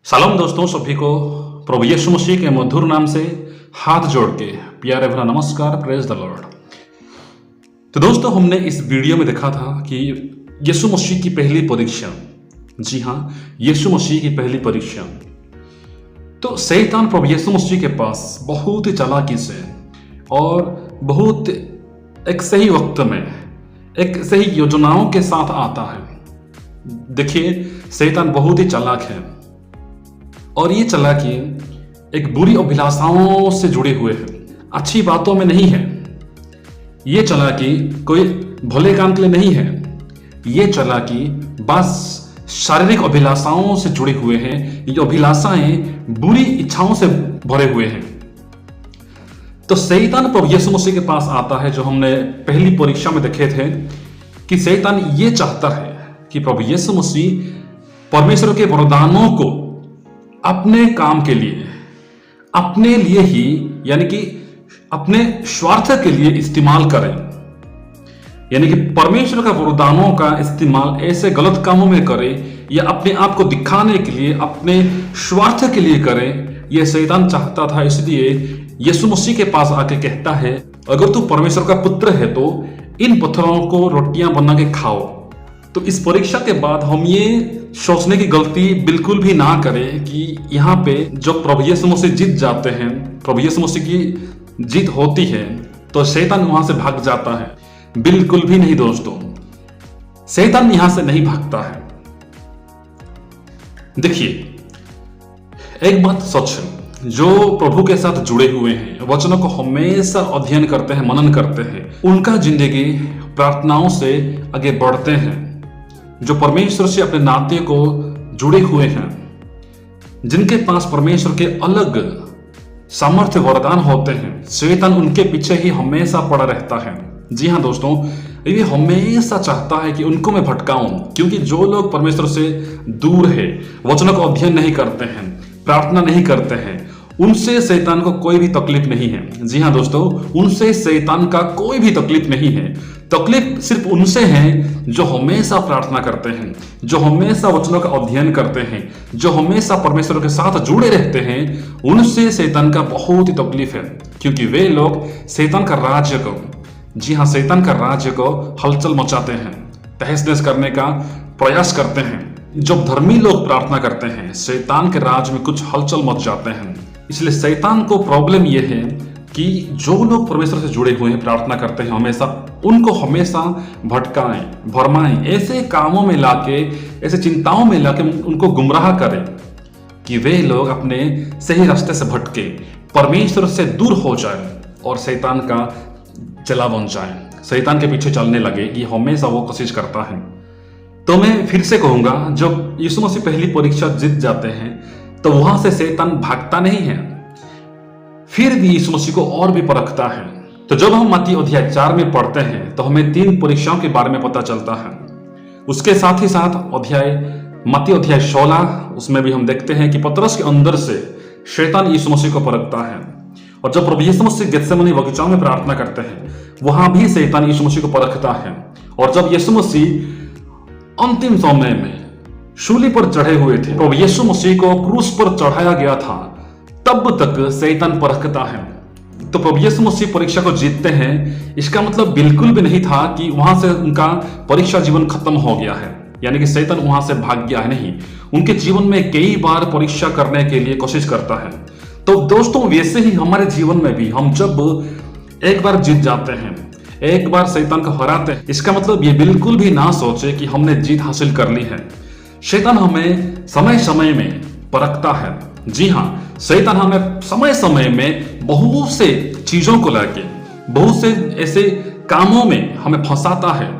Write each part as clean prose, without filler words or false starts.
सलाम दोस्तों, सभी को प्रभु यीशु मसीह के मधुर नाम से हाथ जोड़ के प्यारे भरा नमस्कार। Praise the Lord. तो दोस्तों, हमने इस वीडियो में देखा था कि यीशु मसीह की पहली परीक्षा, जी हाँ, यीशु मसीह की पहली परीक्षा। तो शैतान प्रभु यीशु मसीह के पास बहुत ही चालाकी से और बहुत एक सही वक्त में एक सही योजनाओं के साथ आता है। देखिए, शैतान बहुत ही चालाक है और ये चालाकी एक बुरी अभिलाषाओं से जुड़े हुए है, अच्छी बातों में नहीं है। ये चालाकी कोई भले काम के लिए नहीं है। ये चालाकी बस शारीरिक अभिलाषाओं से जुड़े हुए हैं। ये अभिलाषाएं बुरी इच्छाओं से भरे हुए हैं। तो शैतान प्रभु यीशु मसीह के पास आता है, जो हमने पहली परीक्षा में देखे थे कि शैतान ये चाहता है कि प्रभु यीशु मसीह परमेश्वर के वरदानों को अपने काम के लिए, अपने लिए ही, यानी कि अपने स्वार्थ के लिए इस्तेमाल करें। यानी कि परमेश्वर का वरदानों का इस्तेमाल ऐसे गलत कामों में करें या अपने आप को दिखाने के लिए, अपने स्वार्थ के लिए करें। यह शैतान चाहता था। इसलिए यीशु मसीह के पास आके कहता है, अगर तू परमेश्वर का पुत्र है तो इन पत्थरों को रोटियां बना के खाओ। तो इस परीक्षा के बाद हम ये सोचने की गलती बिल्कुल भी ना करें कि यहाँ पे जब प्रभु यीशु मसीह जीत जाते हैं, प्रभु यीशु मसीह की जीत होती है, तो शैतान वहां से भाग जाता है। बिल्कुल भी नहीं दोस्तों, शैतान यहां से नहीं भागता है। देखिए, एक बात सच है, जो प्रभु के साथ जुड़े हुए हैं, वचनों को हमेशा अध्ययन करते हैं, मनन करते हैं, उनका जिंदगी प्रार्थनाओं से आगे बढ़ते हैं। जो परमेश्वर से अपने नाते को जुड़े हुए हैं, जिनके पास परमेश्वर के अलग सामर्थ्य वरदान होते हैं, शैतान उनके पीछे ही हमेशा पड़ा रहता है। जी हाँ दोस्तों, ये हमेशा चाहता है कि उनको मैं भटकाऊं, क्योंकि जो लोग परमेश्वर से दूर है, वचनों को अध्ययन नहीं करते हैं, प्रार्थना नहीं करते हैं, उनसे शैतान को कोई भी तकलीफ नहीं है। जी हाँ दोस्तों, उनसे शैतान का कोई भी तकलीफ नहीं है। तकलीफ सिर्फ उनसे है जो हमेशा प्रार्थना करते हैं, जो हमेशा वचनों का अध्ययन करते हैं, जो हमेशा परमेश्वर के साथ जुड़े रहते हैं। उनसे शैतान का बहुत ही तकलीफ है, क्योंकि वे लोग शैतान का राज्य को, जी हाँ, शैतान का राज्य को हलचल मचाते हैं, तहस नहस करने का प्रयास करते हैं। जब धर्मी लोग प्रार्थना करते हैं, शैतान के राज में कुछ हलचल मच जाते हैं। इसलिए शैतान को प्रॉब्लम यह है कि जो लोग परमेश्वर से जुड़े हुए हैं, प्रार्थना करते हैं, हमेशा उनको हमेशा भटकाएं, भरमाएं, ऐसे कामों में लाके, ऐसे चिंताओं में लाके उनको गुमराह करें कि वे लोग अपने सही रास्ते से भटके, परमेश्वर से दूर हो जाए और शैतान का चला बन जाए, शैतान के पीछे चलने लगे। ये हमेशा वो कोशिश करता है। तो मैं फिर से कहूंगा, जब यीशु मसीह पहली परीक्षा जीत जाते हैं तो वहां से शैतान भागता नहीं है, फिर भी यीशु मसीह को और भी परखता है। तो जब हम मत्ती अध्याय 4 में पढ़ते हैं तो हमें 3 परीक्षाओं के बारे में पता चलता है। उसके साथ ही साथ मत्ती अध्याय 16, उसमें भी हम देखते हैं कि पतरस के अंदर से शैतान यीशु मसीह को परखता है। और जब प्रभु यीशु मसीह गेत्सेमनी बगीचा में प्रार्थना करते हैं, वहां भी शैतान यीशु मसीह को परखता है। और जब यीशु मसीह अंतिम समय में शूली पर चढ़े हुए थे, प्रभु यीशु मसीह को क्रूस पर चढ़ाया गया था, तब तक शैतान परखता है। तो प्रभु यीशु मसीह परीक्षा को जीतते हैं, इसका मतलब बिल्कुल भी नहीं था कि वहां से उनका परीक्षा जीवन खत्म हो गया है, यानी कि शैतान वहां से भाग गया है। नहीं, उनके जीवन में कई बार परीक्षा करने के लिए कोशिश करता है। तो दोस्तों, वैसे ही हमारे जीवन में भी हम जब एक बार जीत जाते हैं, एक बार शैतान को हराते हैं, इसका मतलब ये बिल्कुल भी ना सोचे कि हमने जीत हासिल कर ली है। शैतान हमें समय समय में परखता है। जी हाँ, शैतान हमें समय समय में बहुत से चीजों को लाके, बहुत से ऐसे कामों में हमें फंसाता है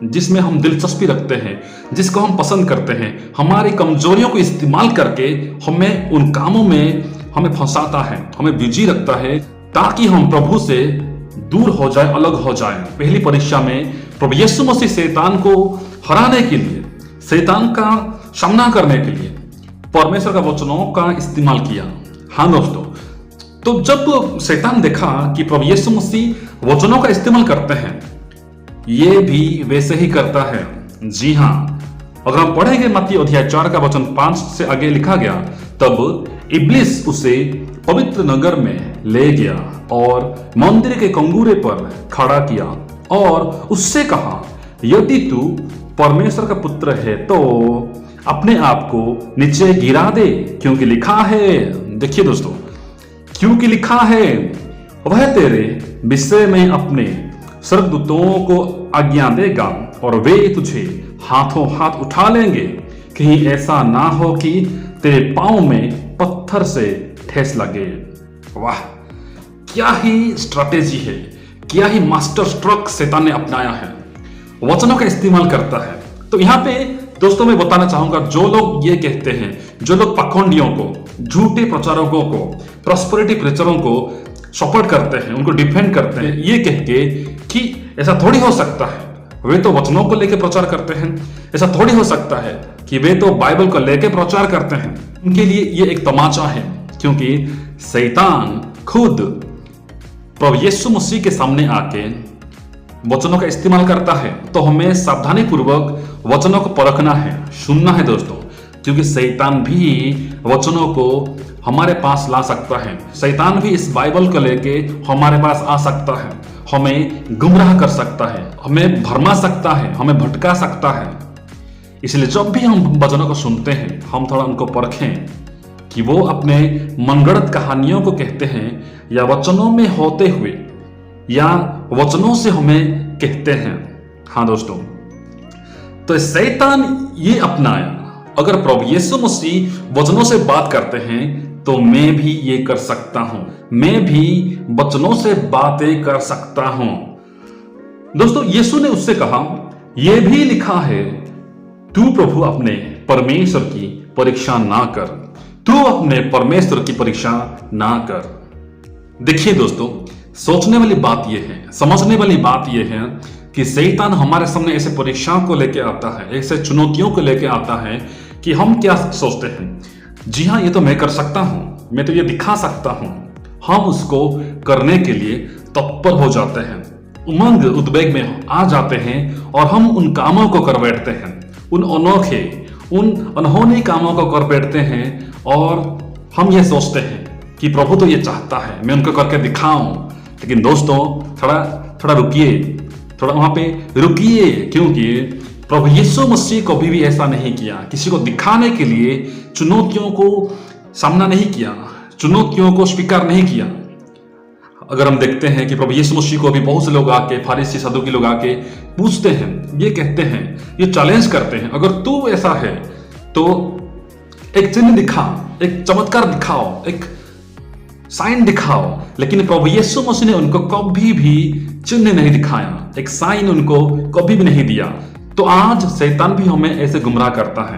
जिसमें हम दिलचस्पी रखते हैं, जिसको हम पसंद करते हैं। हमारी कमजोरियों को इस्तेमाल करके हमें उन कामों में हमें फंसाता है, हमें बिजी रखता है, ताकि हम प्रभु से दूर हो जाए, अलग हो जाए। पहली परीक्षा में प्रभु यीशु मसीह शैतान को हराने के लिए, शैतान का सामना करने के लिए परमेश्वर का वचनों का इस्तेमाल किया। हाँ दोस्तों, तो जब शैतान देखा कि प्रभु यीशु मसीह वचनों का इस्तेमाल करते हैं, ये भी वैसे ही करता है। जी हाँ, अगर हम पढ़ेंगे मत्ती अध्याय 4 का वचन 5 से आगे लिखा गया, तब इब्लिस उसे पवित्र नगर में ले गया और मंदिर के कंगूरे पर खड़ा किया और उससे कहा, यदि तू परमेश्वर का पुत्र है तो अपने आप को नीचे गिरा दे, क्योंकि लिखा है। देखिए दोस्तों, क्योंकि लिखा है, वह तेरे विषय में अपने स्वर्गदूतों को आज्ञा देगा और वे तुझे हाथों हाथ उठा लेंगे, कहीं ऐसा ना हो कि तेरे पांव में पत्थर से ठेस लगे। वाह, क्या ही स्ट्रैटेजी है, क्या ही मास्टर स्ट्रोक शैतान ने अपनाया है, वचनों का इस्तेमाल करता है। तो यहाँ पे दोस्तों मैं बताना चाहूंगा, जो लोग ये कहते हैं, जो लोग पाखंडियों को, झूठे प्रचारकों को, प्रॉस्पेरिटी प्रीचरों को सपोर्ट करते हैं, उनको डिफेंड करते हैं, ये कह के कि ऐसा थोड़ी हो सकता है, वे तो वचनों को लेकर प्रचार करते हैं, ऐसा थोड़ी हो सकता है कि वे तो बाइबल को लेकर प्रचार करते हैं, उनके लिए ये एक तमाचा है। क्योंकि शैतान खुद प्रभु यीशु मसीह के सामने आके वचनों का इस्तेमाल करता है। तो हमें सावधानी पूर्वक वचनों को परखना है, सुनना है दोस्तों, क्योंकि शैतान भी वचनों को हमारे पास ला सकता है। शैतान भी इस बाइबल को लेके हमारे पास आ सकता है, हमें गुमराह कर सकता है, हमें भरमा सकता है, हमें भटका सकता है। इसलिए जब भी हम वचनों को सुनते हैं, हम थोड़ा उनको परखें कि वो अपने मनगढ़ंत कहानियों को कहते हैं या वचनों में होते हुए या वचनों से हमें कहते हैं। हाँ दोस्तों, तो शैतान ये अपनाया, अगर प्रभु यीशु मसीह वचनों से बात करते हैं तो मैं भी ये कर सकता हूं, मैं भी वचनों से बातें कर सकता हूं। दोस्तों, यीशु ने उससे कहा, यह भी लिखा है, तू प्रभु अपने परमेश्वर की परीक्षा ना कर, तू अपने परमेश्वर की परीक्षा ना कर। देखिए दोस्तों, सोचने वाली बात यह है, समझने वाली बात यह है कि शैतान हमारे सामने ऐसे परीक्षाओं को लेकर आता है, ऐसे चुनौतियों को लेकर आता है कि हम क्या सोचते हैं, जी हाँ, ये तो मैं कर सकता हूं, मैं तो ये दिखा सकता हूं। हम उसको करने के लिए तत्पर हो जाते हैं, उमंग उद्वेग में आ जाते हैं और हम उन कामों को कर बैठते हैं, उन अनोखे, उन अनहोनी कामों को कर बैठते हैं और हम ये सोचते हैं कि प्रभु तो ये चाहता है मैं उनको करके दिखाऊं। लेकिन दोस्तों, थोड़ा रुकिए, थोड़ा वहां पे रुकिए, क्योंकि प्रभु यीशु मसीह कभी भी ऐसा नहीं किया, किसी को दिखाने के लिए चुनौतियों को सामना नहीं किया, चुनौतियों को स्वीकार नहीं किया। अगर हम देखते हैं कि प्रभु यीशु मसीह को भी बहुत से लोग आके, फारिसी सदूकी लोग आके पूछते हैं, ये कहते हैं, ये चैलेंज करते हैं, अगर तू ऐसा है तो एक चिन्ह दिखा, एक चमत्कार दिखाओ, एक साइन दिखाओ। लेकिन प्रभु यीशु मसीह ने उनको कभी भी चिन्ह नहीं दिखाया, एक साइन उनको कभी भी नहीं दिया। तो आज शैतान भी हमें ऐसे गुमराह करता है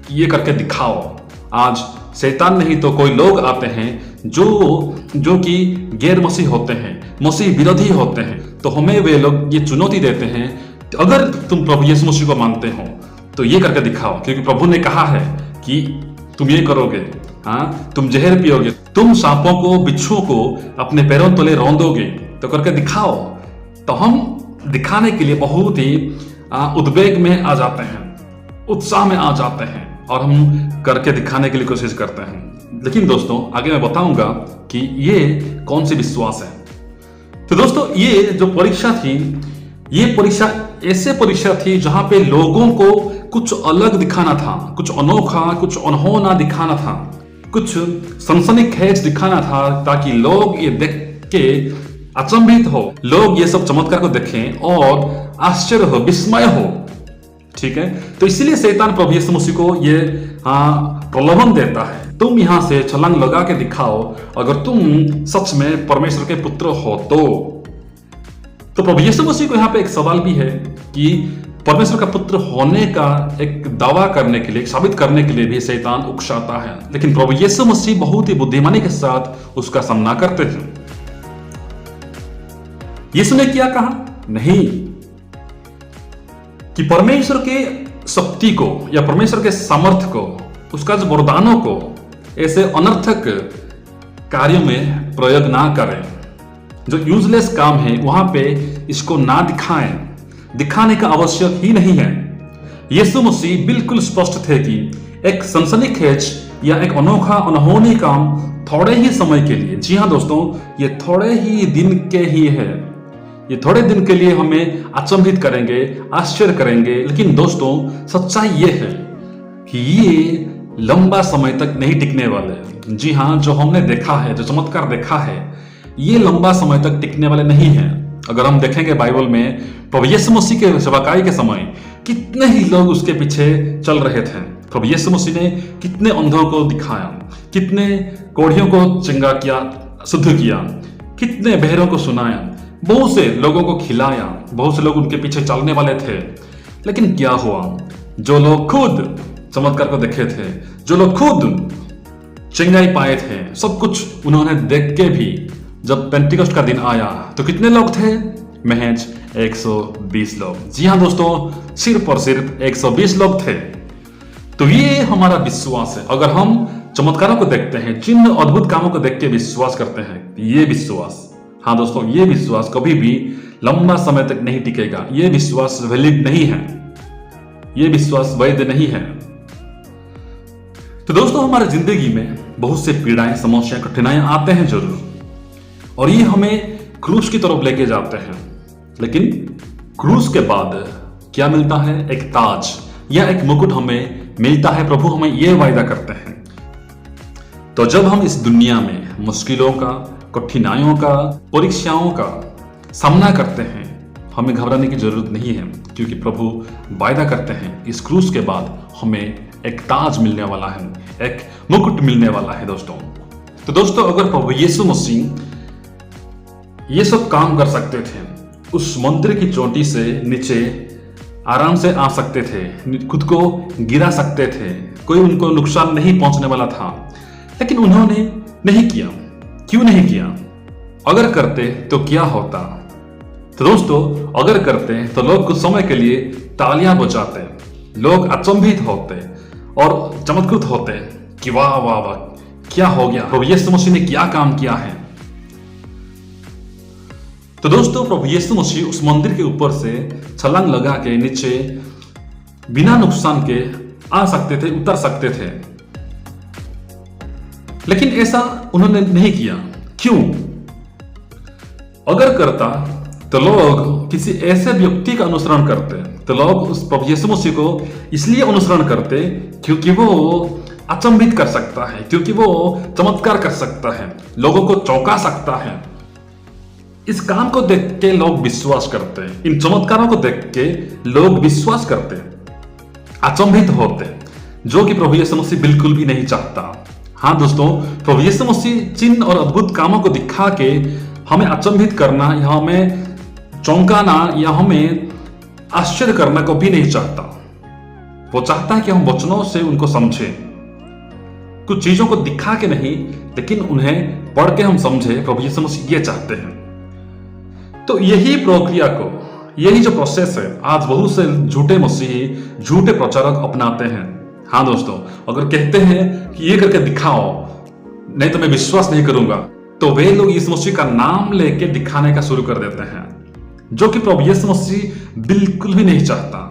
कि ये करके दिखाओ। आज शैतान नहीं तो कोई लोग आते हैं जो कि गैर मसीह होते हैं, मसीह विरोधी होते हैं, तो हमें वे लोग ये चुनौती देते हैं, तो अगर तुम प्रभु यीशु मसीह को मानते हो तो ये करके दिखाओ, क्योंकि प्रभु ने कहा है कि तुम ये करोगे, हाँ, तुम जहर पियोगे, तुम सांपों को, बिच्छुओं को अपने पैरों तले रौंदोगे, तो करके दिखाओ। तो हम दिखाने के लिए बहुत ही उद्वेग में आ जाते हैं, उत्साह में आ जाते हैं और हम करके दिखाने के लिए कोशिश करते हैं। लेकिन दोस्तों, आगे मैं बताऊंगा कि ये कौन सी विश्वास है। तो दोस्तों, ये जो परीक्षा थी, ये परीक्षा ऐसे परीक्षा थी जहां पे लोगों को कुछ अलग दिखाना था, कुछ अनोखा, कुछ अनहोना दिखाना था, कुछ सनसनीखेज दिखाना था, ताकि लोग ये देख के अचंभित हो, लोग ये सब चमत्कार को देखें और आश्चर्य हो, विस्मय हो। ठीक है, तो इसीलिए शैतान प्रभु यीशु मसीह को ये प्रलोभन देता है, तुम यहां से छलांग लगा के दिखाओ अगर तुम सच में परमेश्वर के पुत्र हो तो प्रभु यीशु मसीह को यहाँ पे एक सवाल भी है कि परमेश्वर का पुत्र होने का एक दावा करने के लिए, साबित करने के लिए भी शैतान उकसाता है। लेकिन प्रभु यीशु मसीह बहुत ही बुद्धिमानी के साथ उसका सामना करते थे। यीशु ने क्या कहा? नहीं कि परमेश्वर के शक्ति को या परमेश्वर के सामर्थ्य को, उसका जो वरदानों को ऐसे अनर्थक कार्यों में प्रयोग ना करें, जो यूजलेस काम है वहां पे इसको ना दिखाएं, दिखाने का आवश्यक ही नहीं है। यीशु मसीह बिल्कुल स्पष्ट थे कि एक सनसनीखेज या एक अनोखा अनहोनी काम थोड़े ही समय के लिए, जी हाँ दोस्तों, ये थोड़े ही दिन के ही है, ये थोड़े दिन के लिए हमें अचंभित करेंगे, आश्चर्य करेंगे। लेकिन दोस्तों सच्चाई ये है कि ये लंबा समय तक नहीं टिकने वाले। जी हाँ, जो हमने देखा है, जो चमत्कार देखा है, ये लंबा समय तक टिकने वाले नहीं हैं। अगर हम देखेंगे बाइबल में प्रभु यीशु मसीह के सेवकाई के समय कितने ही लोग उसके पीछे चल रहे थे। प्रभु यीशु मसीह ने कितने अंधों को दिखाया, कितने कोढ़ियों को चंगा किया, शुद्ध किया, कितने बहरों को सुनाया, बहुत से लोगों को खिलाया, बहुत से लोग उनके पीछे चलने वाले थे। लेकिन क्या हुआ? जो लोग खुद चमत्कार को देखे थे, जो लोग खुद चंगाई पाए थे, सब कुछ उन्होंने देख के भी जब पेंटिकॉस्ट का दिन आया तो कितने लोग थे? महज 120 लोग। जी हाँ दोस्तों, सिर्फ और सिर्फ 120 लोग थे। तो ये हमारा विश्वास है। अगर हम चमत्कारों को देखते हैं, चिन्ह अद्भुत कामों को देख के विश्वास करते हैं, ये विश्वास, हाँ दोस्तों, ये विश्वास कभी भी लंबा समय तक नहीं टिकेगा। ये विश्वास वैलिड नहीं है, ये विश्वास वैध नहीं है। तो दोस्तों हमारी जिंदगी में बहुत से पीड़ाएं, समस्याएं, कठिनाइयां आते हैं जरूर, और ये हमें क्रूस की तरफ लेके जाते हैं। लेकिन क्रूस के बाद क्या मिलता है? एक ताज या एक मुकुट हमें मिलता है। प्रभु हमें ये वायदा करते हैं। तो जब हम इस दुनिया में मुश्किलों का, कठिनाइयों का, परीक्षाओं का सामना करते हैं, हमें घबराने की जरूरत नहीं है, क्योंकि प्रभु वायदा करते हैं इस क्रूस के बाद हमें एक ताज मिलने वाला है, एक मुकुट मिलने वाला है दोस्तों। तो दोस्तों अगर प्रभु यीशु मसीह ये सब काम कर सकते थे, उस मंदिर की चोटी से नीचे आराम से आ सकते थे, खुद को गिरा सकते थे, कोई उनको नुकसान नहीं पहुंचने वाला था, लेकिन उन्होंने नहीं किया। क्यों नहीं किया? अगर करते तो क्या होता? तो दोस्तों अगर करते तो लोग कुछ समय के लिए तालियां बजाते, लोग अचंभित होते और चमत्कृत होते कि वाह वाह वाह, क्या हो गया, प्रभु यीशु मसीह ने क्या काम किया है। तो दोस्तों प्रभु यीशु मसीह उस मंदिर के ऊपर से छलांग लगा के नीचे बिना नुकसान के आ सकते थे, उतर सकते थे, लेकिन ऐसा उन्होंने नहीं किया। क्यों? अगर करता तो लोग किसी ऐसे व्यक्ति का अनुसरण करते, तो लोग उस प्रभु यीशु मसीह को इसलिए अनुसरण करते क्योंकि वो अचंभित कर सकता है, क्योंकि वो चमत्कार कर सकता है, लोगों को चौंका सकता है। इस काम को देख के लोग विश्वास करते हैं, इन चमत्कारों को देख के लोग विश्वास करते, अचंभित होते, जो कि प्रभु यीशु मसीह बिल्कुल भी नहीं चाहता। हाँ दोस्तों, प्रभु यीशु मसीह चिन्ह और अद्भुत कामों को दिखा के हमें अचंभित करना या हमें चौंकाना या हमें आश्चर्य करना को भी नहीं चाहता। वो चाहता है कि हम वचनों से उनको समझें, कुछ चीजों को दिखा के नहीं, लेकिन उन्हें पढ़ के हम समझे। प्रभु यीशु मसीह ये चाहते हैं। तो यही प्रक्रिया को, यही जो प्रोसेस है, आज बहुत से झूठे मसीही, झूठे प्रचारक अपनाते हैं। हाँ दोस्तों, अगर कहते हैं कि ये करके दिखाओ नहीं तो मैं विश्वास नहीं करूंगा, तो वे लोग यीशु मसीह का नाम लेके दिखाने का शुरू कर देते हैं, जो कि प्रभु यीशु मसीह बिल्कुल भी नहीं चाहता।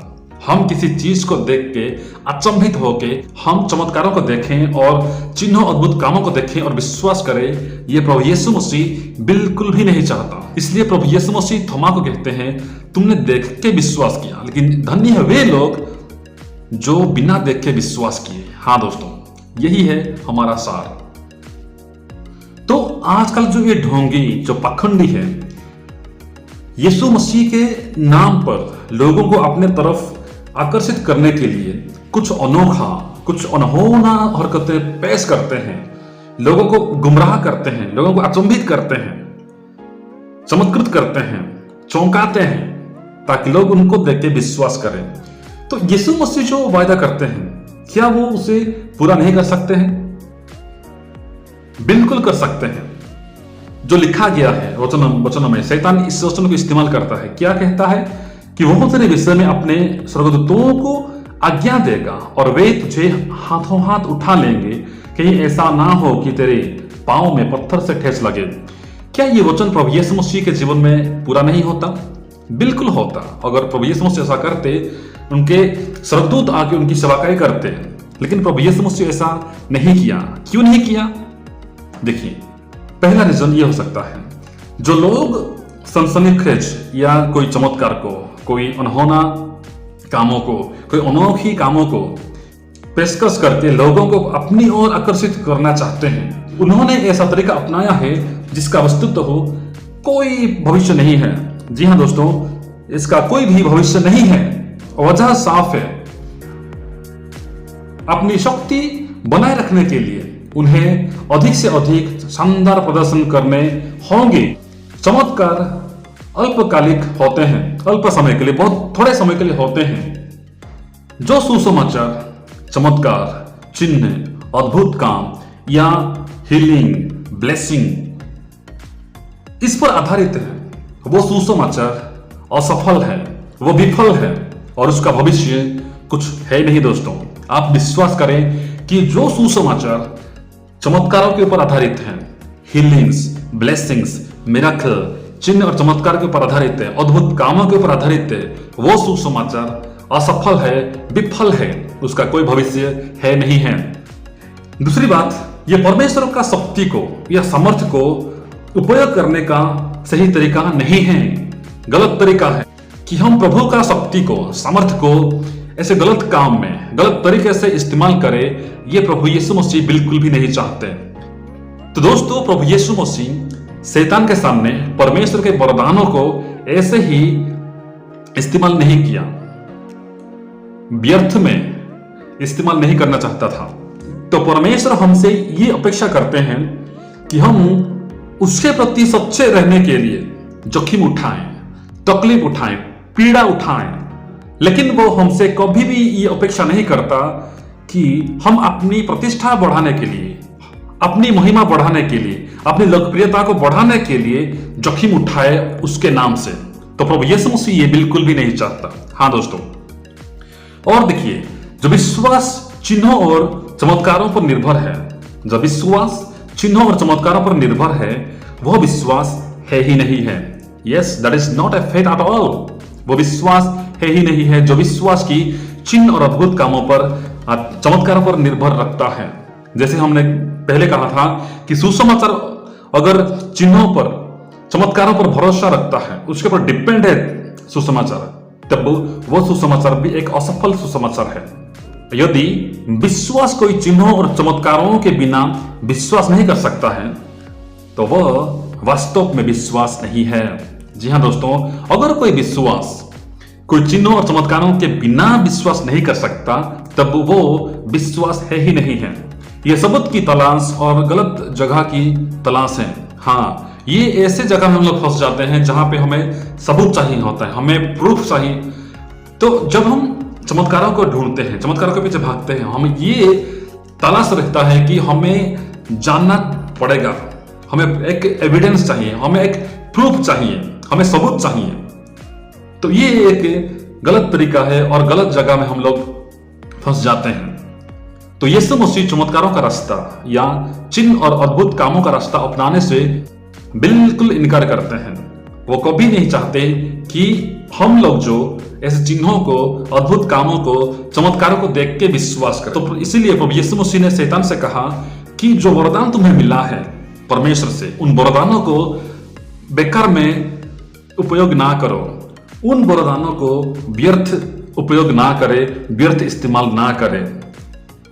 हम किसी चीज को देख के अचंभित होके हम चमत्कारों को देखें और चिन्हों अद्भुत कामों को देखें और विश्वास करें, ये प्रभु यीशु मसीह बिल्कुल भी नहीं चाहता। इसलिए प्रभु यीशु मसीह थोमा को कहते हैं, तुमने देख के विश्वास किया, लेकिन धन्य है वे लोग जो बिना देख के विश्वास किए। हाँ दोस्तों, यही है हमारा सार। तो आजकल जो ये ढोंगी, जो पाखंडी है, यीशु मसीह के नाम पर लोगों को अपने तरफ आकर्षित करने के लिए कुछ अनोखा, कुछ अनहोना हरकतें पेश करते हैं, लोगों को गुमराह करते हैं, लोगों को अचंभित करते हैं, चमत्कृत करते हैं, चौंकाते हैं, ताकि लोग उनको देख के विश्वास करें। तो यीशु मसीह जो वायदा करते हैं, क्या वो उसे पूरा नहीं कर सकते हैं? बिल्कुल कर सकते हैं। जो लिखा गया है वचनों में, शैतान इस वचन को इस्तेमाल करता है। क्या कहता है कि वो तेरे विषय में अपने स्वर्गदूतों को आज्ञा देगा और वे तुझे हाथों हाथ उठा लेंगे, कहीं ऐसा ना हो कि तेरे पांव में पत्थर से ठेस लगे। क्या ये वचन प्रभु यीशु मसीह के जीवन में पूरा नहीं होता? बिल्कुल होता। अगर प्रभु यीशु मसीह ऐसा करते उनके स्वर्गदूत आके उनकी सेवाकाई करते। लेकिन प्रभु यीशु मसीह ऐसा नहीं किया। क्यों नहीं किया? देखिए, पहला रीजन ये हो सकता है, जो लोग सनसनीखेज या कोई चमत्कार को, कोई अनहोना कामों को, कोई अनोखी कामों को पेशकश करके लोगों को अपनी ओर आकर्षित करना चाहते हैं, उन्होंने ऐसा तरीका अपनाया है जिसका वस्तुतः हो कोई भविष्य नहीं है। जी हाँ दोस्तों, इसका कोई भी भविष्य नहीं है। वजह साफ है, अपनी शक्ति बनाए रखने के लिए उन्हें अधिक से अधिक शानदार प्रदर्शन करने होंगे। चमत्कार अल्पकालिक होते हैं, अल्प समय के लिए, बहुत थोड़े समय के लिए होते हैं। जो सुसमाचार, चमत्कार, चिन्ह, अद्भुत काम या हीलिंग, ब्लेसिंग इस पर आधारित है, वो सुसमाचार असफल है, वो विफल है और उसका भविष्य कुछ है नहीं। दोस्तों, आप विश्वास करें कि जो सुसमाचार चमत्कारों के ऊपर आधारित हैं, हीलिंग्स, ब्लेसिंग्स, मिरेकल, चिन्ह और चमत्कार के ऊपर आधारित है, अद्भुत कामों के ऊपर आधारित है, वो सुसमाचार असफल है, विफल है, उसका कोई भविष्य है नहीं है। दूसरी बात, यह परमेश्वर का शक्ति को या सामर्थ्य को उपयोग करने का सही तरीका नहीं है, गलत तरीका है कि हम प्रभु का शक्ति को, सामर्थ्य को ऐसे गलत काम में, गलत तरीके से इस्तेमाल करें, ये प्रभु यीशु मसीह बिल्कुल भी नहीं चाहते। तो दोस्तों, प्रभु यीशु मसीह शैतान के सामने परमेश्वर के वरदानों को ऐसे ही इस्तेमाल नहीं किया, व्यर्थ में इस्तेमाल नहीं करना चाहता था। तो परमेश्वर हमसे ये अपेक्षा करते हैं कि हम उसके प्रति सच्चे रहने के लिए जोखिम उठाएं, तकलीफ उठाएं, पीड़ा उठाएं, लेकिन वो हमसे कभी भी ये अपेक्षा नहीं करता कि हम अपनी प्रतिष्ठा बढ़ाने के लिए, अपनी महिमा बढ़ाने के लिए, अपनी लोकप्रियता को बढ़ाने के लिए जोखिम उठाए उसके नाम से। तो प्रभु यीशु मसीह ये बिल्कुल भी नहीं चाहता। हाँ दोस्तों, और देखिए, जो विश्वास चिन्हों और चमत्कारों पर निर्भर है, जो विश्वास चिन्हों और चमत्कारों पर निर्भर है, वह विश्वास है ही नहीं है। Yes, that is not a faith at all. वो विश्वास है ही नहीं है जो विश्वास की चिन्ह और अद्भुत कामों पर, चमत्कारों पर निर्भर रखता है। जैसे हमने पहले कहा था कि सुसमाचार अगर चिन्हों पर, चमत्कारों पर भरोसा रखता है, उसके ऊपर डिपेंड है सुसमाचार, तब वो सुसमाचार भी एक असफल सुसमाचार है। यदि विश्वास कोई चिन्हों और चमत्कारों के बिना विश्वास नहीं कर सकता है, तो वह वास्तव में विश्वास नहीं है। जी हाँ दोस्तों, अगर कोई विश्वास कोई चिन्हों और चमत्कारों के बिना विश्वास नहीं कर सकता, तब वो विश्वास है ही नहीं है। यह सबूत की तलाश और गलत जगह की तलाश है। हाँ, ये ऐसे जगह में हम लोग फंस जाते हैं जहां पे हमें सबूत चाहिए होता है, हमें प्रूफ चाहिए। तो जब हम चमत्कारों को ढूंढते हैं, चमत्कारों के पीछे भागते हैं, हमें ये तलाश रहता है कि हमें जानना पड़ेगा, हमें एक एविडेंस चाहिए, हमें एक प्रूफ चाहिए, हमें सबूत चाहिए। तो ये एक गलत तरीका है और गलत जगह में हम लोग फंस जाते हैं। तो यीशु मसीह चमत्कारों का रास्ता या चिन्ह और अद्भुत कामों का रास्ता अपनाने से बिल्कुल इनकार करते हैं। वो कभी नहीं चाहते कि हम लोग जो ऐसे चिन्हों को, अद्भुत कामों को, चमत्कारों को देख के विश्वास करें। तो इसीलिए प्रभु यीशु मसीह ने शैतान से कहा कि जो वरदान तुम्हें मिला है परमेश्वर से, उन वरदानों को बेकार में उपयोग ना करो, उन वरदानों को व्यर्थ उपयोग ना करे, व्यर्थ इस्तेमाल ना करे।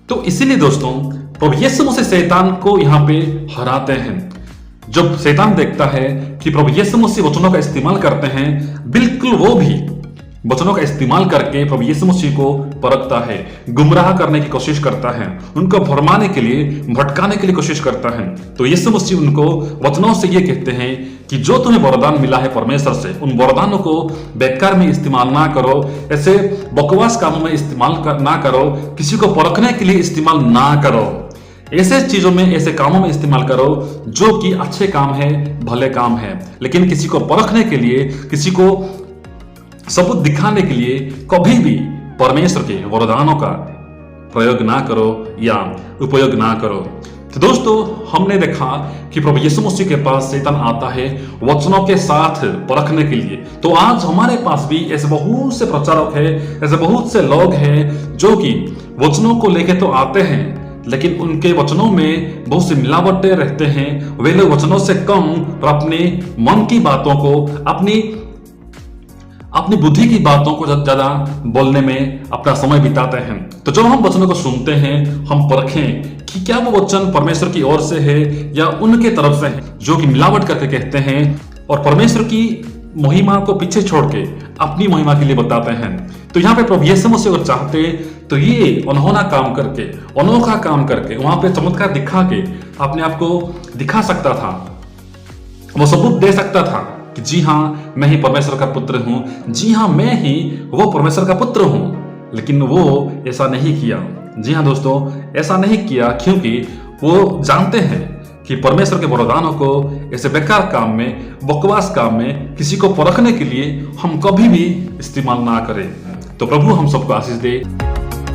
तो इसीलिए दोस्तों, प्रभु यीशु मसीह शैतान को यहाँ पे हराते हैं। जब शैतान देखता है कि प्रभु यीशु मसीह वचनों का इस्तेमाल करते हैं, बिल्कुल वो भी वचनों का इस्तेमाल करके प्रभु यीशु मसीह को परखता है, गुमराह करने की कोशिश करता है, उनको भरमाने के लिए, भटकाने के लिए कोशिश करता है। तो यीशु मसीह उनको वचनों से ये कहते हैं कि जो तुम्हें वरदान मिला है परमेश्वर से, उन वरदानों को बेकार में इस्तेमाल ना करो, ऐसे बकवास कामों में इस्तेमाल ना करो, किसी को परखने के लिए इस्तेमाल ना करो, ऐसे चीजों में, ऐसे कामों में इस्तेमाल करो जो कि अच्छे काम है, भले काम है। लेकिन किसी को परखने के लिए, किसी को सबूत दिखाने के लिए कभी भी परमेश्वर के वरदानों का प्रयोग ना करो या उपयोग ना करो। तो दोस्तों, हमने देखा कि प्रभु यीशु मसीह के पास शैतान आता है वचनों के साथ परखने के लिए। तो आज हमारे पास भी ऐसे बहुत से प्रचारक हैं, ऐसे बहुत से लोग हैं जो कि वचनों को लेके तो आते हैं, लेकिन उनके वचनों में बहुत सी मिलावटें रहते हैं। वे लोग वचनों से कम और अपने मन की बातों को, अपनी बुद्धि की बातों को ज्यादा बोलने में अपना समय बिताते हैं। तो जब हम वचनों को सुनते हैं, हम परखें कि क्या वो वचन परमेश्वर की ओर से है या उनके तरफ से है, जो कि मिलावट करके कहते हैं और परमेश्वर की महिमा को पीछे छोड़ के अपनी महिमा के लिए बताते हैं। तो यहाँ पे प्रभु यीशु मसीह अगर चाहते तो ये अनहोना काम करके, अनोखा काम करके, वहां पे चमत्कार दिखा के अपने आप को दिखा सकता था। वो सबूत दे सकता था कि जी हाँ, मैं ही परमेश्वर का पुत्र हूं, जी हाँ, मैं ही वो परमेश्वर का पुत्र हूं। लेकिन वो ऐसा नहीं किया। जी हाँ दोस्तों, ऐसा नहीं किया क्योंकि वो जानते हैं कि परमेश्वर के वरदानों को ऐसे बेकार काम में, बकवास काम में, किसी को परखने के लिए हम कभी भी इस्तेमाल ना करें। तो प्रभु हम सबको आशीष दे।